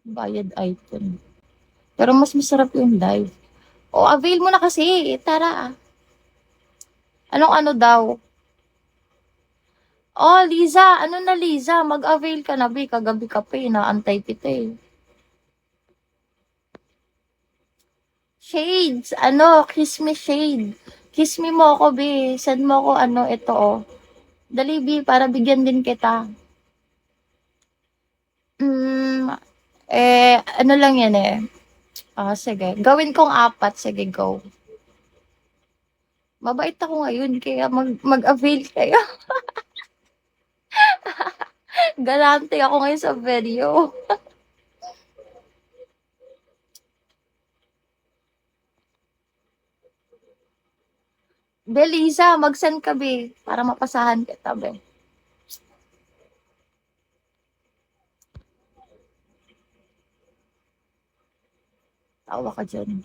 Bayad item. Pero mas masarap yung live. O, avail mo na kasi. Tara. Anong ano daw? Oh, Liza. Ano na, Liza? Mag-avail ka na, be. Kagabi ka pa, eh. Naantay kita, eh. Shades. Ano? Kiss me, shade. Kiss me mo ako, be. Send mo ako, ano, ito, oh. Dali, be, para bigyan din kita. Hmm, ano lang yan, eh. Ah, sige. Gawin kong 4. Sige, go. Mabait ako ngayon, kaya mag-avail kayo. Galante ako ngayon sa video. Be, Liza, mag-send ka, be. Para mapasahan kita, be. Tawa ka dyan.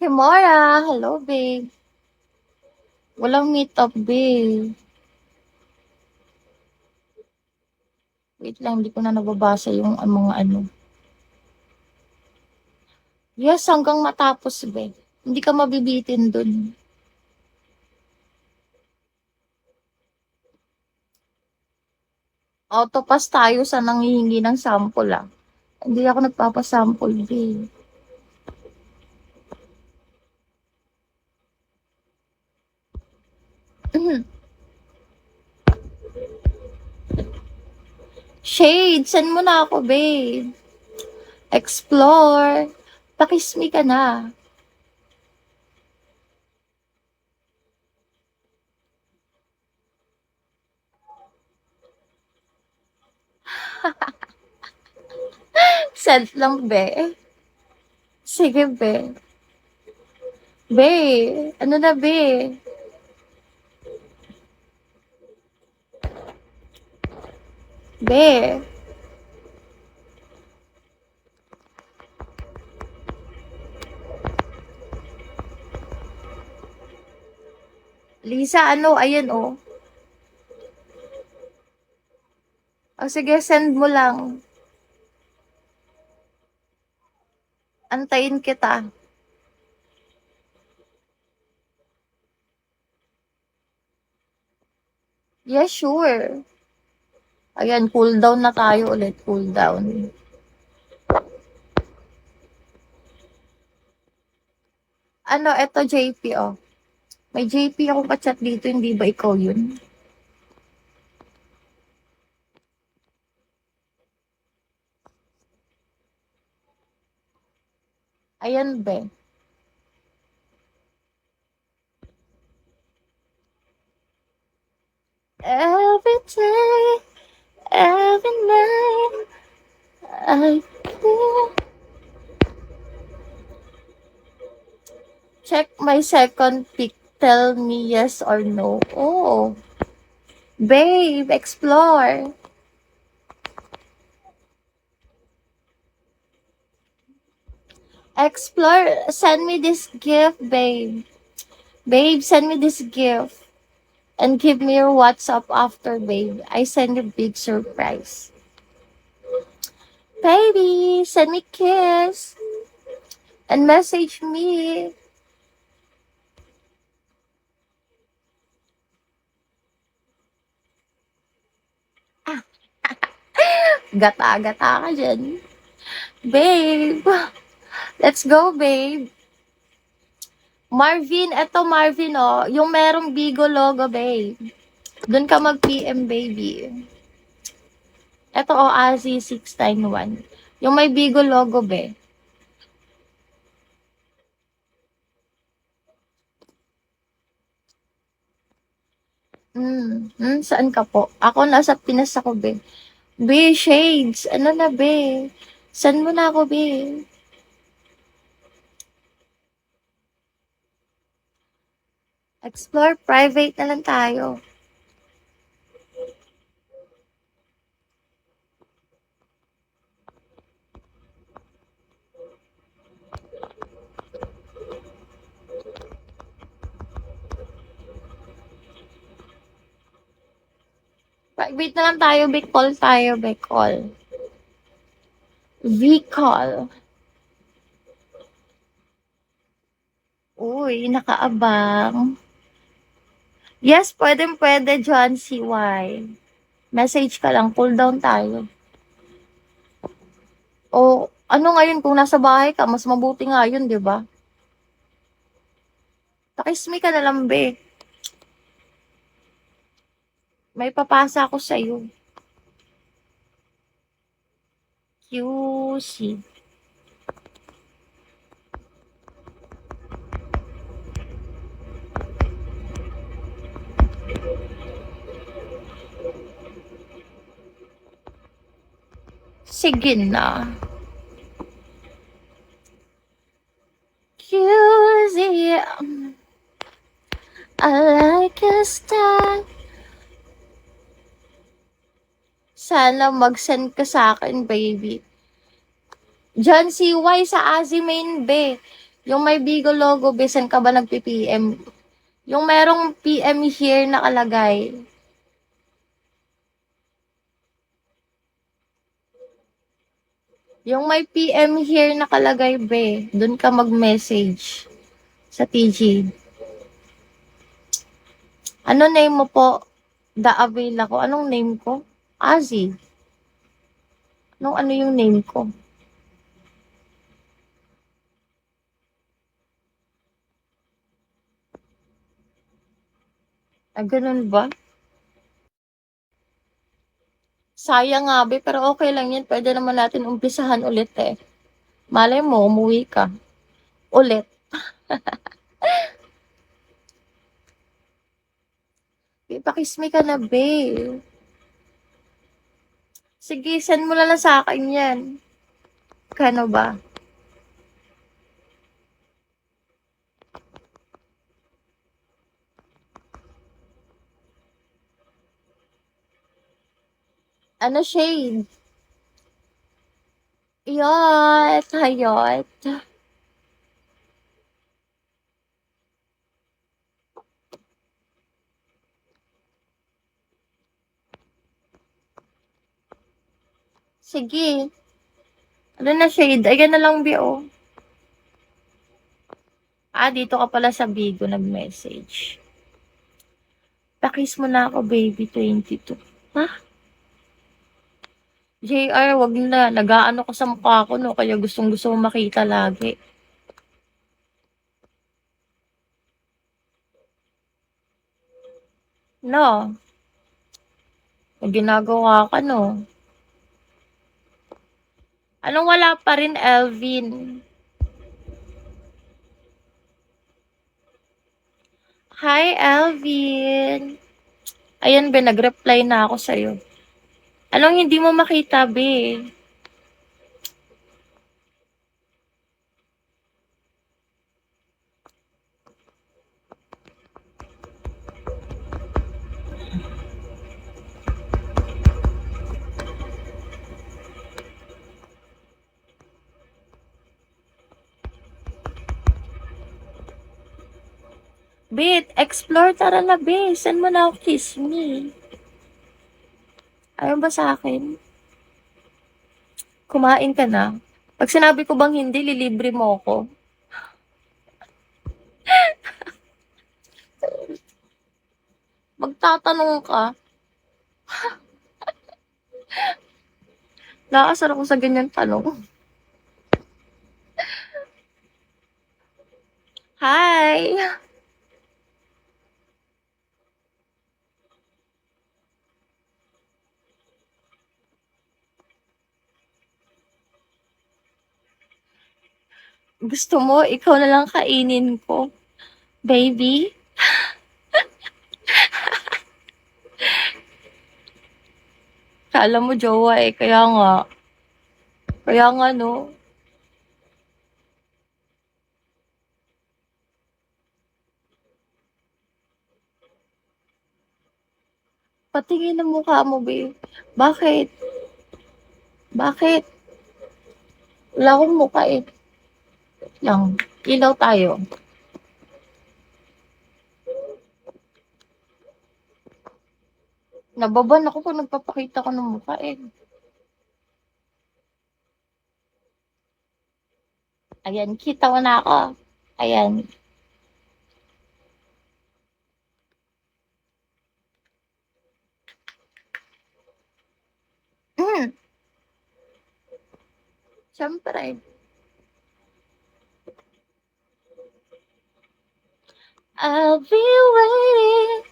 Kimora, hello, babe. Walang meet up, babe. Wait lang, hindi ko na nababasa yung mga ano. Yes, hanggang matapos, be. Hindi ka mabibitin dun. Autopass tayo sa nanghihingi ng sample, ah. Hindi ako nagpapasample, babe. Shade, send mo na ako, babe. Explore. Pakis me ka na. Send lang, be. Sige, be. Be, ano na, be? Be. Lisa, ano? Ayan, oh. O, sige, send mo lang. Antayin kita. Yeah, sure. Ayan, cool down na tayo ulit. Cool down. Ano, eto JP, oh. May JP akong kachat dito, hindi ba ikaw yun? Ayan, be. Every day, every night, I feel. Check my second pic. Tell me yes or no. Oh, babe, explore. Explore, send me this gift, babe. Babe, send me this gift. And give me your WhatsApp after, babe. I send you big surprise. Baby, send me kiss. And message me. Gata-gata ka dyan. Babe, let's go, babe. Marvin, eto Marvin, oh. Yung merong Bigo logo, babe. Doon ka mag-PM, baby. Eto, oh, Azi691. Yung may Bigo logo, be. Saan ka po? Ako nasa Pinas ako, be. Be, shades. Ano na, be? Saan mo na ako, be? Explore private na lang tayo. Wait na lang tayo, Bicol tayo, Bicol. Bicol. Uy, nakaabang. Yes, pwede, John CY. Message ka lang, cool down tayo. O, ano ngayon kung nasa bahay ka, mas mabuti nga yun, di ba? Pakismi ka na lang, be. May papasa ako sa'yo. QC. Sige na. QC. I like your style. Sana mag-send ka sa akin, baby. John CY sa Azimain, be. Yung may Bigo logo, be, saan ka ba nagpi-PM? Yung merong PM here nakalagay. Yung may PM here nakalagay, be. Doon ka mag-message sa TG. Ano name mo po? The Avail ako. Anong name ko? Azi. Ano yung name ko? Ah, ganun ba? Sayang nga, be, pero okay lang yan. Pwede naman natin umpisahan ulit eh. Malay mo, umuwi ka. Ulit. Ipakismi ka na, be. Sige, send mo na lang sa akin yan. Kano ba? Ano shade? Yot, hayot. Sige. Ano na shade? Ayan na lang, be, oh. Ah, dito ka pala sa Bigo nag-message. Pakis mo na ako, baby, 22. Ha? JR, wag na. Nag-aano ko sa mukha ko, no? Kaya gustong-gusto mo makita lagi. No? May ginagawa ka, no? Anong wala pa rin, Elvin? Hi, Elvin. Ayan, be, nag-reply na ako sa'yo. Anong hindi mo makita, be? Bit, explore, tara na, be. Saan mo na ako kiss me? Ayaw ba sa akin? Kumain ka na. Pag sinabi ko bang hindi, lilibre mo ako. Magtatanong ka. Nakasar ako sa ganyan tanong. Hi! Gusto mo, ikaw na lang kainin ko. Baby? Kala mo jowa eh, kaya nga. Kaya nga no. Patingin ang mukha mo, babe. Bakit? Bakit? Wala akong mukha eh. Lang. Ilaw tayo. Nababan ako kung nagpapakita ko ng mukha eh. Ayan, kita mo na ako. Ayan. Mm, Siyempre. I'll be waiting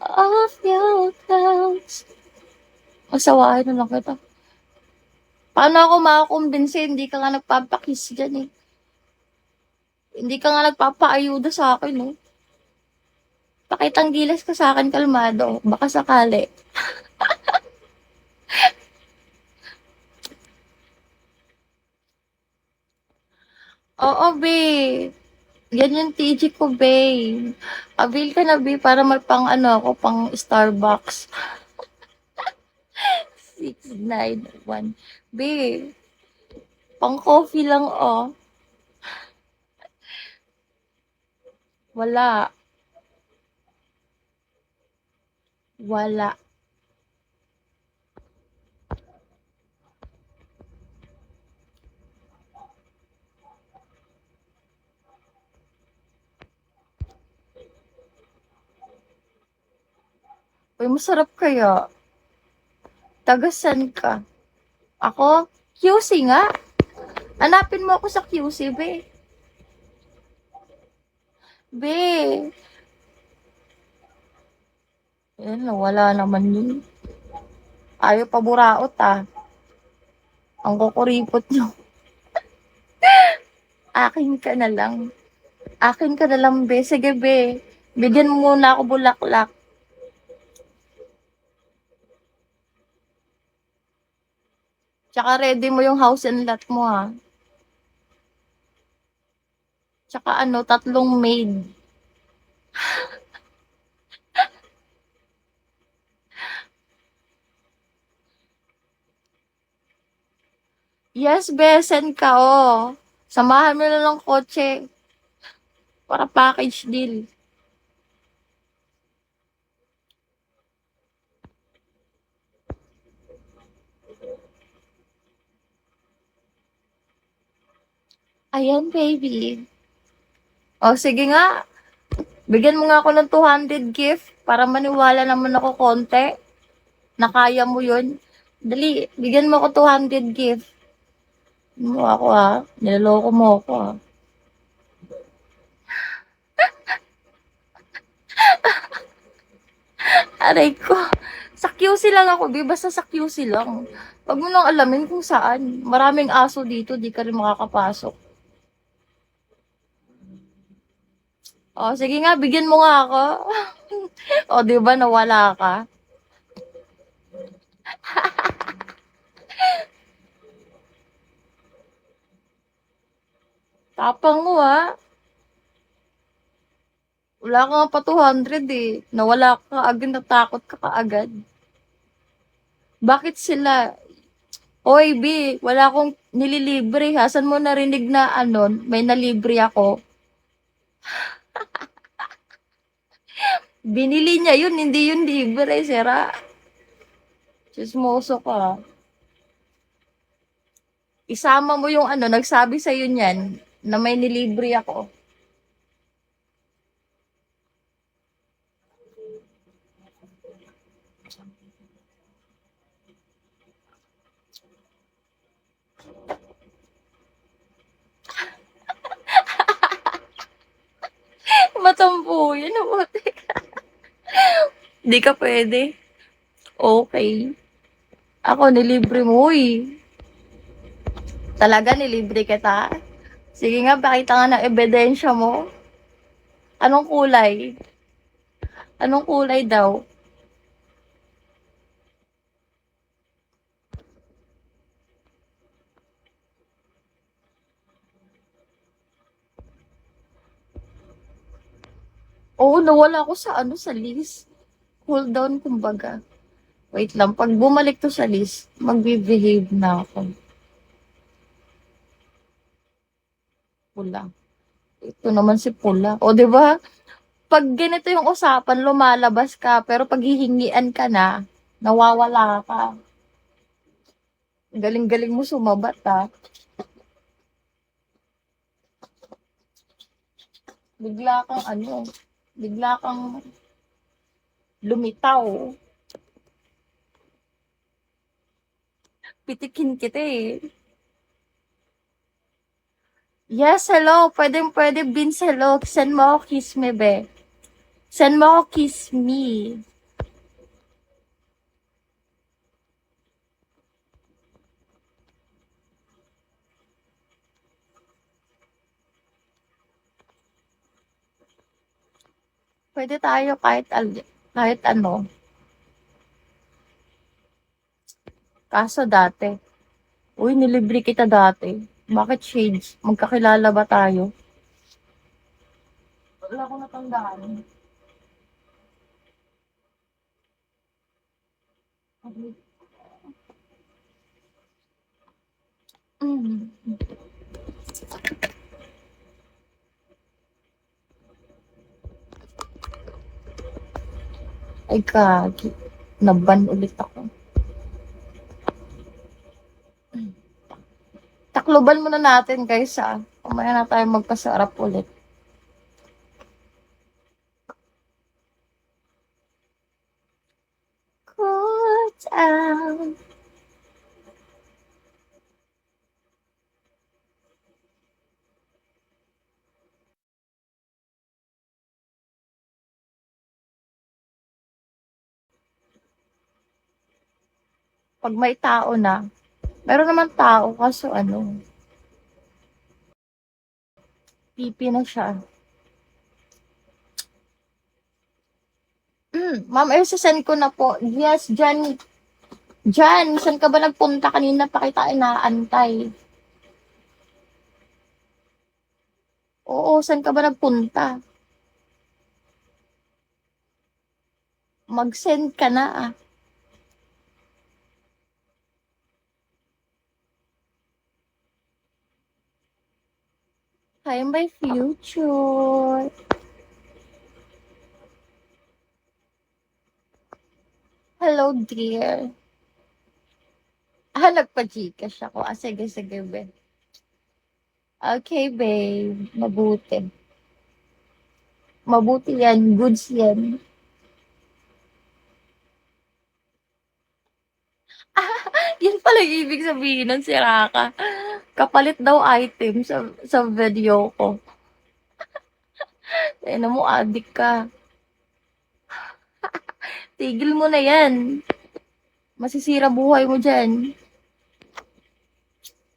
off your clouds. Masawain na lang kita. Paano ako makakumbinsi? Hindi ka nga nagpapakiss dyan eh. Hindi ka nga nagpapaayuda sa akin eh. Pakitang gilas ka sa akin, kalmado. Baka sakali. Oo, be. Yan yung TG ko, be. Avail ka na, be, para pang ano ako, pang Starbucks. 691. Be, pang coffee lang, oh. Wala. Wala. Uy, masarap kaya. Tagasan ka. Ako? QC nga. Hanapin mo ako sa QC, be. Be. Yan, wala naman yun. Ayaw pa buraot, ah. Ang kukuripot nyo. Akin ka na lang. Akin ka na lang, be. Sige, be. Bigyan mo muna ako bulaklak. Tsaka ready mo yung house and lot mo, ha. Tsaka ano, 3 maid. Yes, be. Send ka, oh. Samahan mo na ng kotse. Para package deal. Ayan, baby. O, sige nga. Bigyan mo nga ako ng 200 gift para maniwala naman ako konti na kaya mo yun. Dali, bigyan mo ako 200 gift. Mo ako ha. Niloloko mo ako ha. Aray ko. Sa QC lang ako, be. Basta sa QC lang. Huwag mo nang alamin kung saan. Maraming aso dito, di ka rin makakapasok. O, sige nga, bigyan mo nga ako. O, di ba nawala ka? Tapang mo ha. Wala ka nga pa 200 eh. Nawala ka agad, natakot ka kaagad. Bakit sila? Oy, B, wala akong nililibre. Hasan mo narinig na ano, may nalibre ako. Binili niya yun, hindi yun libre, sira. Chismoso ka. Isama mo yung ano, nagsabi sa'yo niyan na may nilibre ako. Matampo yun, mabuti ka. Di ka pwede. Okay. Ako, nilibre mo eh. Talaga, nilibre kita? Sige nga, pakita nga ng ebidensya mo. Anong kulay? Anong kulay daw? Oo, nawala ako sa ano, sa list. Cool down, kumbaga. Wait lang, pag bumalik to sa list, magbe-behave na ako. Pula. Ito naman si Pula. O, di ba? Pag ganito yung usapan, lumalabas ka, pero pag hihingian ka na, Nawawala ka. Galing-galing mo sumabat, ha. Bigla kang ano, bigla kang lumitaw. Pitikin kita eh. Yes, hello. Pwede, Vince, hello. Send mo ako kiss me, be. Send mo ako kiss me. Pwede tayo kahit ano. Kaso dati. Uy, nilibre kita dati. Bakit shades? Magkakilala ba tayo? Wala akong natandaan. Mm. Ay, kagi. Naban ulit ako. Takloban muna natin, guys, ah. Kumaya na tayo magkasarap ulit. Cool down. Pag may tao na, meron naman tao, kaso ano, pipi na siya. Ma'am, ay send ko na po. Yes, Jan. Jan, saan ka ba nagpunta kanina pa kita inaantay? Oo, saan ka ba nagpunta? Mag-send ka na ah. Hi, my future. Hello, dear. Ah, nagpa-Gcash ako. Ah, sige, sige, be. Okay, babe. Mabuti. Mabuti yan. Goods yan. Yan pala yung ibig sabihin ng sira ka. Kapalit daw item sa video ko. Eh, mo, addict ka. Tigil mo na yan. Masisira buhay mo dyan.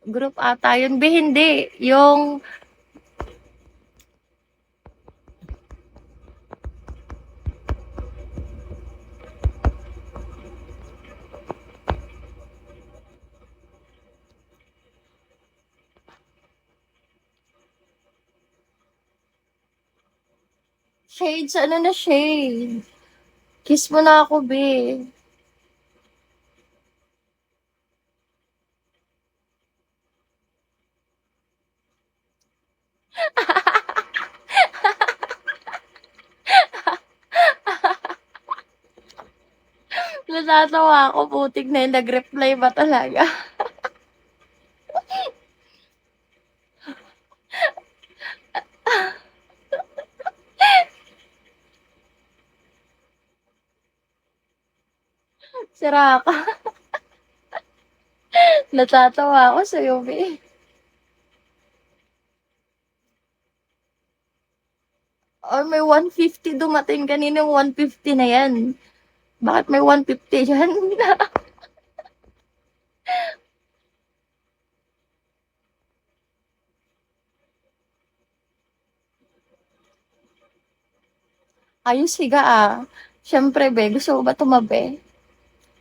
Group ata yun. Be, hindi. Yung shades, ano na shade? Kiss mo na ako, be. Natatawa ako, putik na yun. Nag-reply ba talaga? Sira ka. Natatawa ako sa'yo, be. Or may 150 dumating kanina, 150 na yan. Bakit may 150 dyan? Ayos higa ah. Siyempre, be, gusto mo ba tumabi?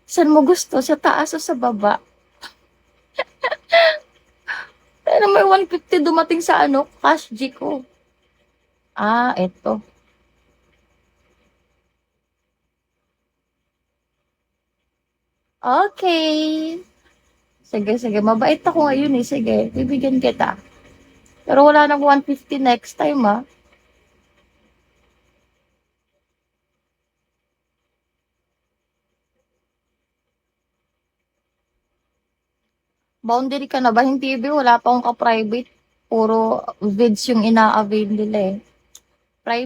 Saan mo gusto? Sa taas o sa baba? Pero may 150 dumating sa ano, cash G ko. Ah, eto. Okay. Sige, sige. Mabait ako ngayon eh. Sige, bibigyan kita. Pero wala nang 150 next time ah. Boundary ka na ba? Hindi, be. Wala pa akong ka-private. Puro vids yung ina-avail nila eh.